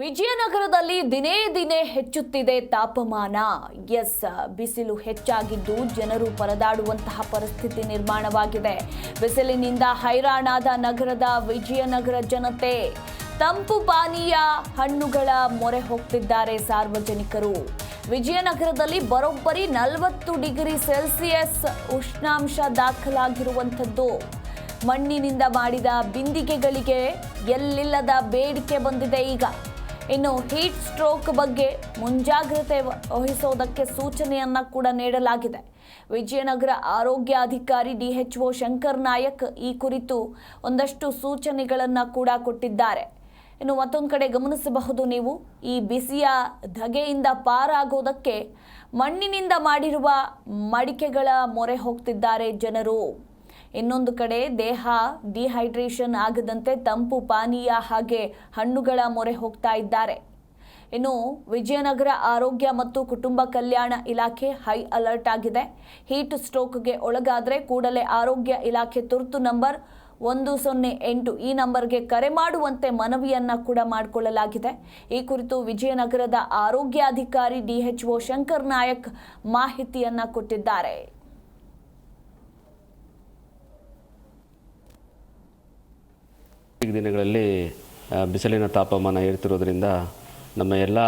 ವಿಜಯನಗರದಲ್ಲಿ ದಿನೇ ದಿನೇ ಹೆಚ್ಚುತ್ತಿದೆ ತಾಪಮಾನ. ಬಿಸಿಲು ಹೆಚ್ಚಾಗಿದ್ದು ಜನರು ಪರದಾಡುವಂತಹ ಪರಿಸ್ಥಿತಿ ನಿರ್ಮಾಣವಾಗಿದೆ. ಬಿಸಿಲಿನಿಂದ ಹೈರಾಣಾದ ನಗರದ ವಿಜಯನಗರ ಜನತೆ. ತಂಪು ಪಾನೀಯ ಹಣ್ಣುಗಳ ಮೊರೆ ಹೋಗ್ತಿದ್ದಾರೆ ಸಾರ್ವಜನಿಕರು. ವಿಜಯನಗರದಲ್ಲಿ ಬರೋಬ್ಬರಿ 40 ಡಿಗ್ರಿ ಸೆಲ್ಸಿಯಸ್ ಉಷ್ಣಾಂಶ ದಾಖಲಾಗಿರುವಂಥದ್ದು. ಮಣ್ಣಿನಿಂದ ಮಾಡಿದ ಬಿಂದಿಗೆಗಳಿಗೆ ಎಲ್ಲಿಲ್ಲದ ಬೇಡಿಕೆ ಬಂದಿದೆ ಈಗ. ಇನ್ನು ಹೀಟ್ ಸ್ಟ್ರೋಕ್ ಬಗ್ಗೆ ಮುಂಜಾಗ್ರತೆ ವಹಿಸೋದಕ್ಕೆ ಸೂಚನೆಯನ್ನ ಕೂಡ ನೀಡಲಾಗಿದೆ. ವಿಜಯನಗರ ಆರೋಗ್ಯ ಅಧಿಕಾರಿ DHO ಶಂಕರ್ ನಾಯಕ್ ಈ ಕುರಿತು ಒಂದಷ್ಟು ಸೂಚನೆಗಳನ್ನು ಕೂಡ ಕೊಟ್ಟಿದ್ದಾರೆ. ಇನ್ನು ಮತ್ತೊಂದು ಕಡೆ ಗಮನಿಸಬಹುದು ನೀವು, ಈ ಬಿಸಿಯ ಧಗೆಯಿಂದ ಪಾರಾಗೋದಕ್ಕೆ ಮಣ್ಣಿನಿಂದ ಮಾಡಿರುವ ಮಡಿಕೆಗಳ ಮೊರೆ ಹೋಗ್ತಿದ್ದಾರೆ ಜನರು. ಇನ್ನೊಂದು ಕಡೆ ದೇಹ ಡಿಹೈಡ್ರೇಷನ್ ಆಗದಂತೆ ತಂಪು ಪಾನೀಯ ಹಾಗೆ ಹಣ್ಣುಗಳ ಮೊರೆ ಹೋಗ್ತಾ ಇದ್ದಾರೆ. ಇನ್ನು ವಿಜಯನಗರ ಆರೋಗ್ಯ ಮತ್ತು ಕುಟುಂಬ ಕಲ್ಯಾಣ ಇಲಾಖೆ ಹೈ ಅಲರ್ಟ್ ಆಗಿದೆ. ಹೀಟ್ ಸ್ಟ್ರೋಕ್ಗೆ ಒಳಗಾದರೆ ಕೂಡಲೇ ಆರೋಗ್ಯ ಇಲಾಖೆ ತುರ್ತು ನಂಬರ್ 108 ಈ ನಂಬರ್ಗೆ ಕರೆ ಮಾಡುವಂತೆ ಮನವಿಯನ್ನ ಕೂಡ ಮಾಡಿಕೊಳ್ಳಲಾಗಿದೆ. ಈ ಕುರಿತು ವಿಜಯನಗರದ ಆರೋಗ್ಯಾಧಿಕಾರಿ DHO ಶಂಕರ್ ನಾಯಕ್ ಮಾಹಿತಿಯನ್ನ ಕೊಟ್ಟಿದ್ದಾರೆ. ಈ ದಿನಗಳಲ್ಲಿ ಬಿಸಿಲಿನ ತಾಪಮಾನ ಏರ್ತಿರೋದ್ರಿಂದ ನಮ್ಮ ಎಲ್ಲ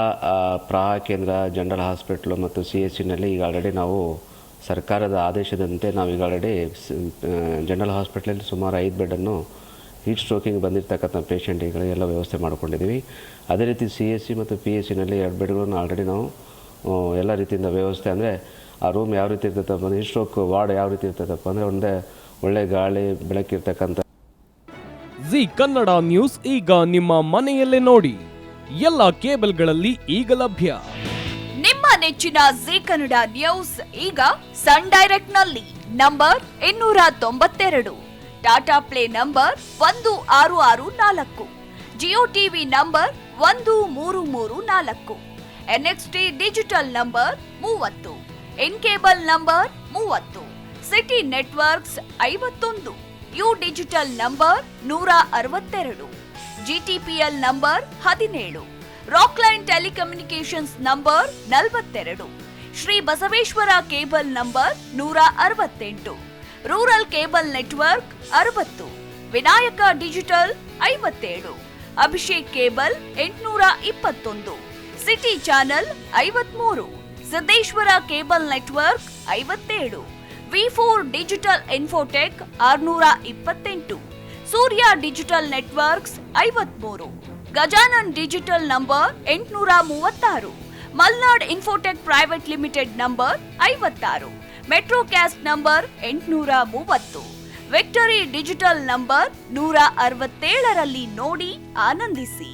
ಪ್ರವಾಹ ಕೇಂದ್ರ, ಜನರಲ್ ಹಾಸ್ಪಿಟ್ಲು ಮತ್ತು CHCನಲ್ಲಿ ಈಗ ಆಲ್ರೆಡಿ ನಾವು ಸರ್ಕಾರದ ಆದೇಶದಂತೆ ನಾವು ಈಗ ಆಲ್ರೆಡಿ ಜನರಲ್ ಹಾಸ್ಪಿಟ್ಲಲ್ಲಿ ಸುಮಾರು 5 ಬೆಡ್ಡನ್ನು ಹೀಟ್ ಸ್ಟ್ರೋಕಿಂಗ್ ಬಂದಿರತಕ್ಕಂಥ ಪೇಷಂಟ್ಗಳಿಗೆಲ್ಲ ವ್ಯವಸ್ಥೆ ಮಾಡ್ಕೊಂಡಿದ್ದೀವಿ. ಅದೇ ರೀತಿ CHC ಮತ್ತು PHCನಲ್ಲಿ 2 ಬೆಡ್ಗಳನ್ನು ಆಲ್ರೆಡಿ ನಾವು ಎಲ್ಲ ರೀತಿಯಿಂದ ವ್ಯವಸ್ಥೆ, ಅಂದರೆ ಆ ರೂಮ್ ಯಾವ ರೀತಿ ಇರ್ತದಪ್ಪ ಅಂದರೆ, ಹೀಟ್ ಸ್ಟ್ರೋಕ್ ವಾರ್ಡ್ ಯಾವ ರೀತಿ ಇರ್ತದಪ್ಪ ಅಂದರೆ ಒಳ್ಳೆ ಗಾಳಿ ಬೆಳಕಿರ್ತಕ್ಕಂಥ ಜಿ ಕನ್ನಡ ನ್ಯೂಸ್ ಈಗ ನಿಮ್ಮ ಮನೆಯಲ್ಲೇ ನೋಡಿ. ಎಲ್ಲ ಕೇಬಲ್ಗಳಲ್ಲಿ ಈಗ ಲಭ್ಯ. ನಿಮ್ಮ ನೆಚ್ಚಿನ ಜಿ ಕನ್ನಡ ನ್ಯೂಸ್ ಈಗ ಸನ್ ಡೈರೆಕ್ಟ್ ನಲ್ಲಿ number 292, Tata play number 1664, Jio TV number 1334, NXT digital number 30, in cable number 30, city networks 51, U digital number 162, GTPL number 17, Rockline telecommunications number 42, Shri Basaveshwara cable number 168, rural cable network 60, Vinayaka digital 57, Abhishek cable 821, city channel 53, Siddeshwara cable network 57, V4 digital Infotech 628, Surya digital networks 53, Gajanan digital number 836, Malnad infotech private limited number 56, Metrocast number 830, victory digital number 167ರಲ್ಲಿ ನೋಡಿ ಆನಂದಿಸಿ.